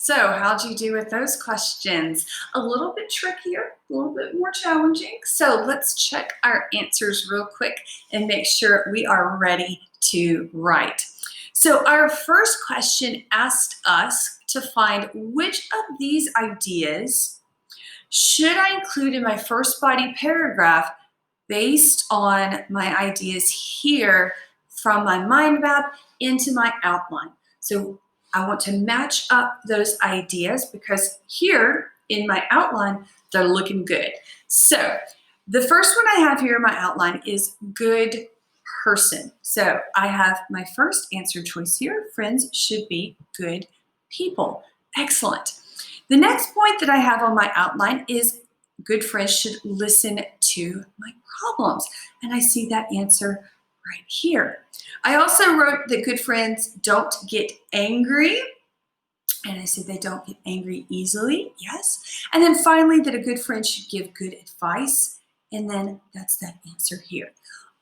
So how'd you do with those questions? A little bit trickier, a little bit more challenging. So let's check our answers real quick and make sure we are ready to write. So our first question asked us to find which of these ideas should I include in my first body paragraph based on my ideas here from my mind map into my outline. So I want to match up those ideas because here in my outline, they're looking good. So the first one I have here in my outline is good person. So I have my first answer choice here. Friends should be good people. Excellent. The next point that I have on my outline is good friends should listen to my problems. And I see that answer right here. I also wrote that good friends don't get angry. And I said they don't get angry easily. Yes. And then finally, that a good friend should give good advice. And then that's that answer here.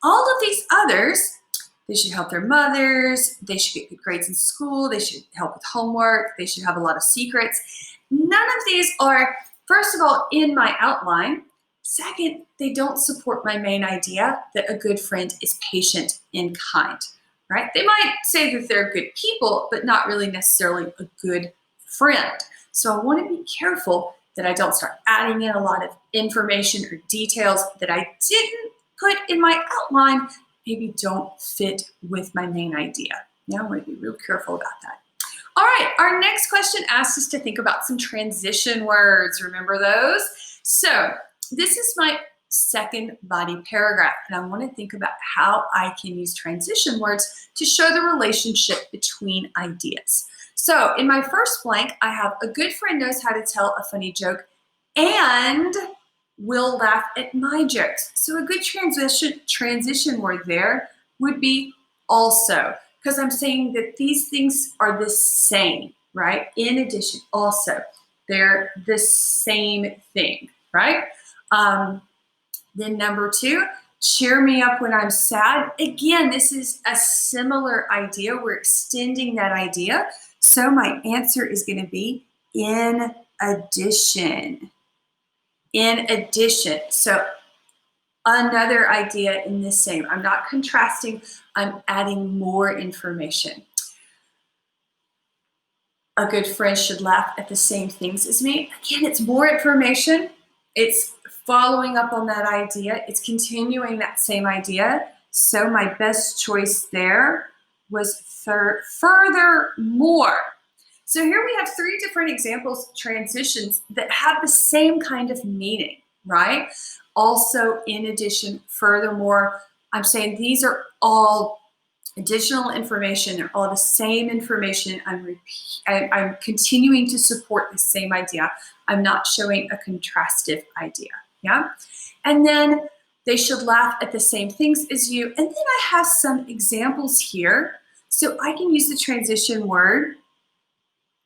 All of these others, they should help their mothers. They should get good grades in school. They should help with homework. They should have a lot of secrets. None of these are, first of all, in my outline. Second, they don't support my main idea that a good friend is patient and kind, right? They might say that they're good people, but not really necessarily a good friend. So I want to be careful that I don't start adding in a lot of information or details that I didn't put in my outline, maybe don't fit with my main idea. Yeah, I want to be real careful about that. All right, our next question asks us to think about some transition words. Remember those? So this is my second body paragraph, and I want to think about how I can use transition words to show the relationship between ideas. So in my first blank, I have a good friend knows how to tell a funny joke and will laugh at my jokes. So a good transition word there would be also, because I'm saying that these things are the same, right? In addition, also, they're the same thing, right? Then number two, cheer me up when I'm sad. Again, this is a similar idea. We're extending that idea. So my answer is going to be in addition. In addition. So another idea in the same. I'm not contrasting. I'm adding more information. A good friend should laugh at the same things as me. Again, it's more information. It's following up on that idea. It's continuing that same idea. So my best choice there was furthermore. So here we have three different examples, transitions that have the same kind of meaning, right? Also, in addition, furthermore, I'm saying these are all additional information. They're all the same information. I'm continuing to support the same idea. I'm not showing a contrastive idea, yeah? And then they should laugh at the same things as you. And then I have some examples here. So I can use the transition word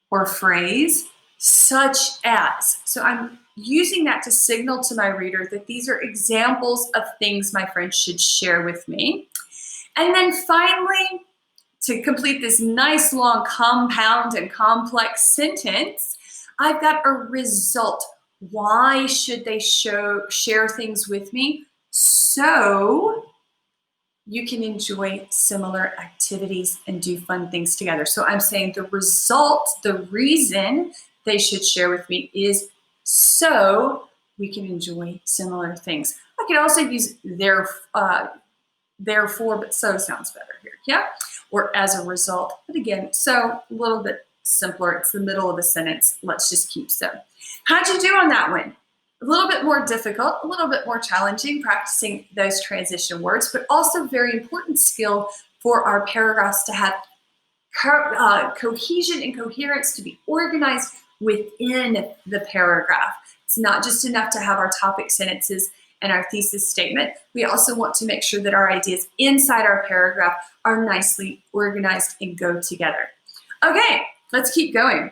or phrase such as. So I'm using that to signal to my reader that these are examples of things my friends should share with me. And then finally, to complete this nice long compound and complex sentence, I've got a result. Why should they share things with me? So you can enjoy similar activities and do fun things together. So I'm saying the result, the reason they should share with me is so we can enjoy similar things. I could also use therefore, but so sounds better here, yeah? Or as a result, but again, so a little bit simpler. It's the middle of a sentence. Let's just keep so. How'd you do on that one? A little bit more difficult, a little bit more challenging, practicing those transition words, but also very important skill for our paragraphs to have cohesion and coherence, to be organized within the paragraph. It's not just enough to have our topic sentences and our thesis statement. We also want to make sure that our ideas inside our paragraph are nicely organized and go together. Okay, let's keep going.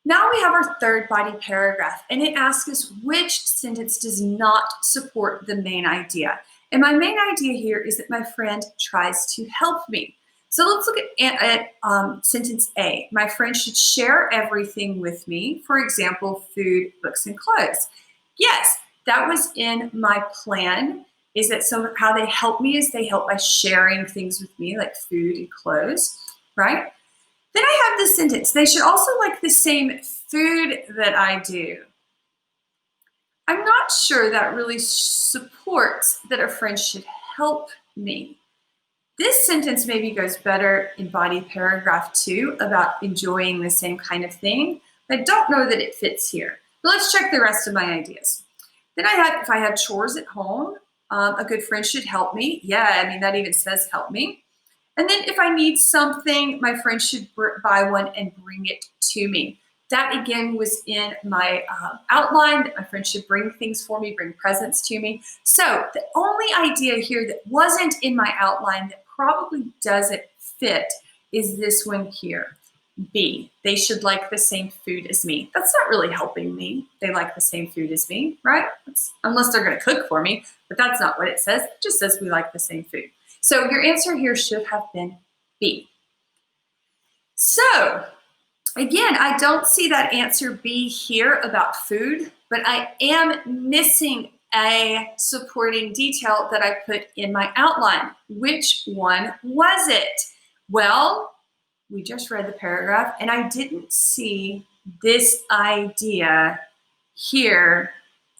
Now we have our third body paragraph, and it asks us which sentence does not support the main idea. And my main idea here is that my friend tries to help me. So let's look at sentence A. My friend should share everything with me. For example, food, books, and clothes. Yes, that was in my plan. Is that how they help me is they help by sharing things with me, like food and clothes, right? Then I have this sentence. They should also like the same food that I do. I'm not sure that really supports that a friend should help me. This sentence maybe goes better in body paragraph 2 about enjoying the same kind of thing. I don't know that it fits here. But let's check the rest of my ideas. Then if I had chores at home, a good friend should help me. Yeah, I mean, that even says help me. And then if I need something, my friend should buy one and bring it to me. That again was in my outline that my friend should bring things for me, bring presents to me. So the only idea here that wasn't in my outline that probably doesn't fit is this one here. B, they should like the same food as me. That's not really helping me. They like the same food as me, right? Unless they're going to cook for me, but that's not what it says. It just says we like the same food. So your answer here should have been B. So again, I don't see that answer B here about food, but I am missing a supporting detail that I put in my outline. Which one was it? Well, we just read the paragraph and I didn't see this idea here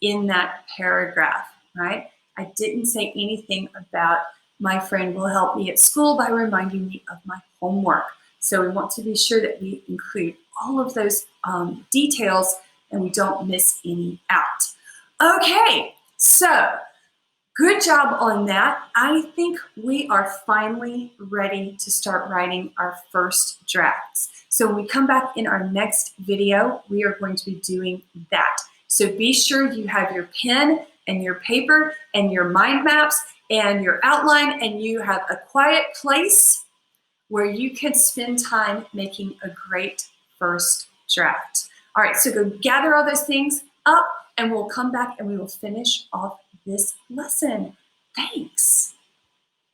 in that paragraph, right? I didn't say anything about my friend will help me at school by reminding me of my homework. So we want to be sure that we include all of those details and we don't miss any out. Okay, so good job on that. I think we are finally ready to start writing our first drafts. So when we come back in our next video, we are going to be doing that. So be sure you have your pen and your paper and your mind maps and your outline, and you have a quiet place where you can spend time making a great first draft. All right, so go gather all those things up and we'll come back and we will finish off this lesson. Thanks.